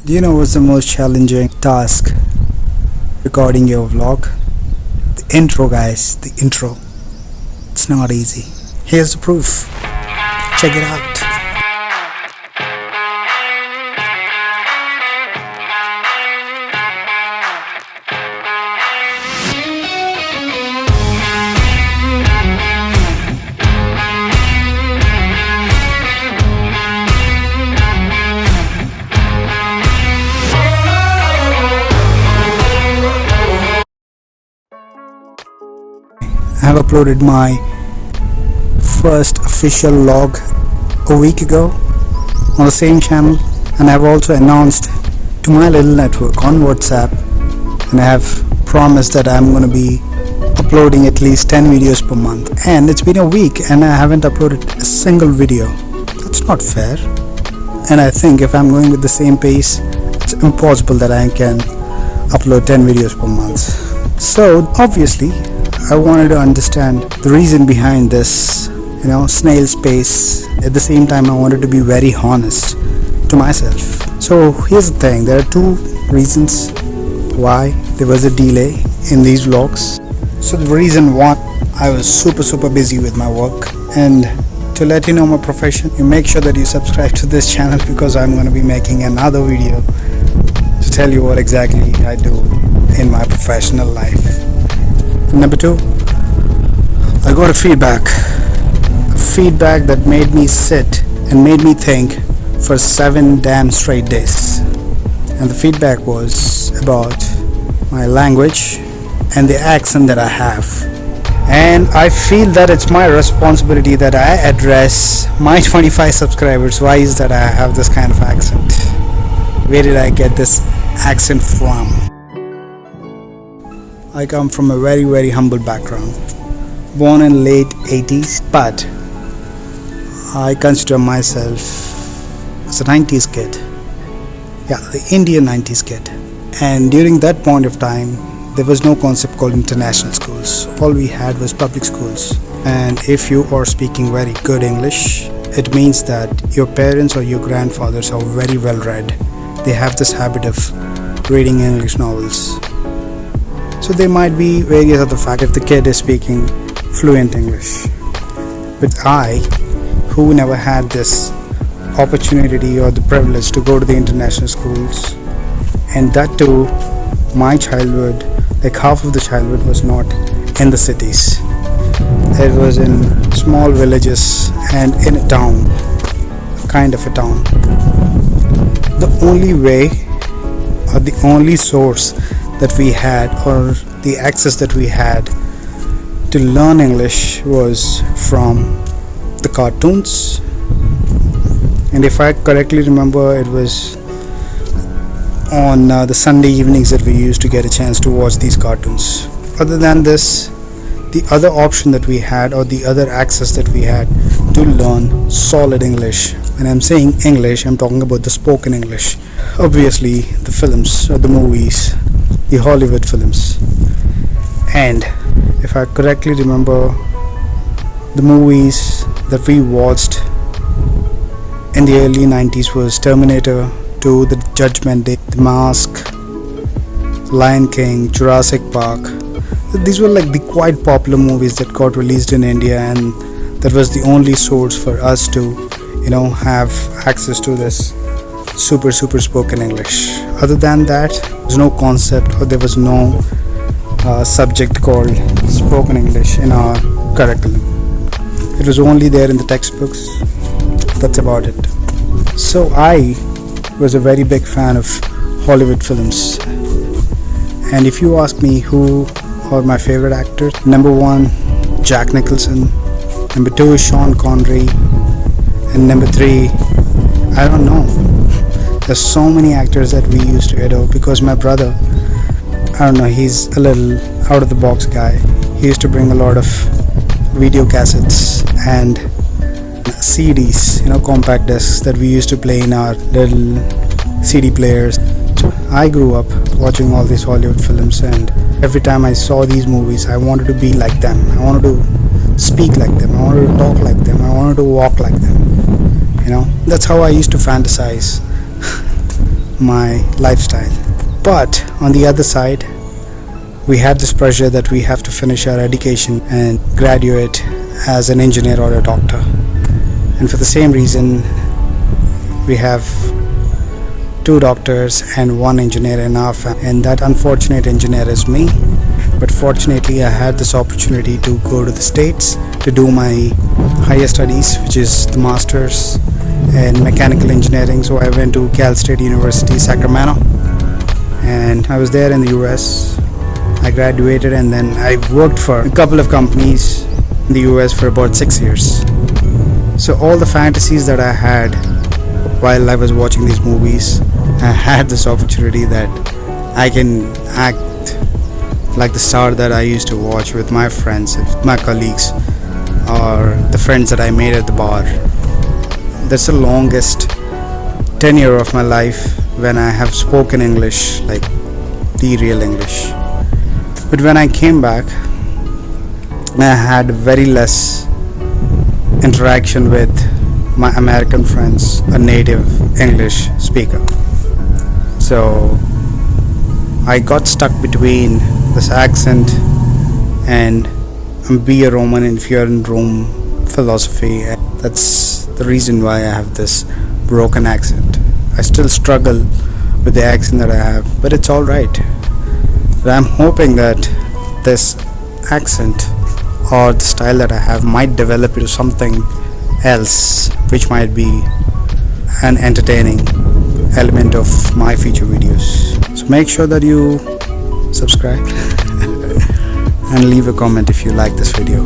Do you know what's the most challenging task recording your vlog? The intro, guys. The intro. It's not easy. Here's the proof. Check it out. I have uploaded my first official log a week ago on the same channel, and I've also announced to my little network on WhatsApp, and I have promised that I'm going to be uploading at least 10 videos per month. And it's been a week and I haven't uploaded a single video. That's not fair. And I think if I'm going with the same pace, it's impossible that I can upload 10 videos per month. So obviously I wanted to understand the reason behind this, snail's pace. At the same time, I wanted to be very honest to myself. So here's the thing, there are two reasons why there was a delay in these vlogs. So the reason one, I was super busy with my work, and to let you know my profession, you make sure that you subscribe to this channel, because I'm going to be making another video to tell you what exactly I do in my professional life. Number two, I got a feedback that made me sit and made me think for 7 damn straight days. And the feedback was about my language and the accent that I have. And I feel that it's my responsibility that I address my 25 subscribers. Why is that I have this kind of accent? Where did I get this accent from? I come from a very humble background, born in late 80s, but I consider myself as a 90s kid. Yeah, the Indian 90s kid. And during that point of time, there was no concept called international schools. All we had was public schools. And if you are speaking very good English, it means that your parents or your grandfathers are very well read. They have this habit of reading English novels. So there might be various other factors if the kid is speaking fluent English. But I, who never had this opportunity or the privilege to go to the international schools, and that too, my childhood, like half of the childhood was not in the cities. It was in small villages and in a town, kind of a town. The only way or the only source that we had, or the access that we had to learn English, was from the cartoons. And if I correctly remember, it was on the Sunday evenings that we used to get a chance to watch these cartoons. Other than this, the other option that we had, or the other access that we had to learn solid English, when I'm saying English, I'm talking about the spoken English. Obviously the films or the movies, the Hollywood films. And if I correctly remember, the movies that we watched in the early 90s was Terminator 2, The Judgment Day, The Mask, Lion King, Jurassic Park. These were like the quite popular movies that got released in India, and that was the only source for us to have access to this super spoken English. Other than that, there was no concept, or there was no subject called spoken English in our curriculum. It was only there in the textbooks. That's about it. So I was a very big fan of Hollywood films, and if you ask me who are my favorite actors, number 1, Jack Nicholson, number 2 is Sean Connery, and number 3, I don't know. There's so many actors that we used to adore, because my brother, I don't know, he's a little out of the box guy. He used to bring a lot of video cassettes and CDs, compact discs that we used to play in our little CD players. I grew up watching all these Hollywood films, and every time I saw these movies, I wanted to be like them. I wanted to speak like them. I wanted to talk like them. I wanted to walk like them. That's how I used to fantasize my lifestyle. But on the other side, we had this pressure that we have to finish our education and graduate as an engineer or a doctor. And for the same reason, we have 2 doctors and 1 engineer in our family, and that unfortunate engineer is me. But fortunately, I had this opportunity to go to the States to do my higher studies, which is the master's in mechanical engineering. So I went to Cal State University, Sacramento, and I was there in the US. I graduated, and then I worked for a couple of companies in the US for about 6 years. So all the fantasies that I had while I was watching these movies, I had this opportunity that I can act like the star that I used to watch with my friends, my colleagues, or the friends that I made at the bar. That's the longest tenure of my life when I have spoken English, like the real English. But when I came back, I had very less interaction with my American friends, a native English speaker. So I got stuck between this accent and be a Roman and fear in Rome philosophy. And that's the reason why I have this broken accent. I still struggle with the accent that I have, but it's all right. But I'm hoping that this accent or the style that I have might develop into something else, which might be an entertaining element of my future videos. So make sure that you subscribe and leave a comment if you like this video.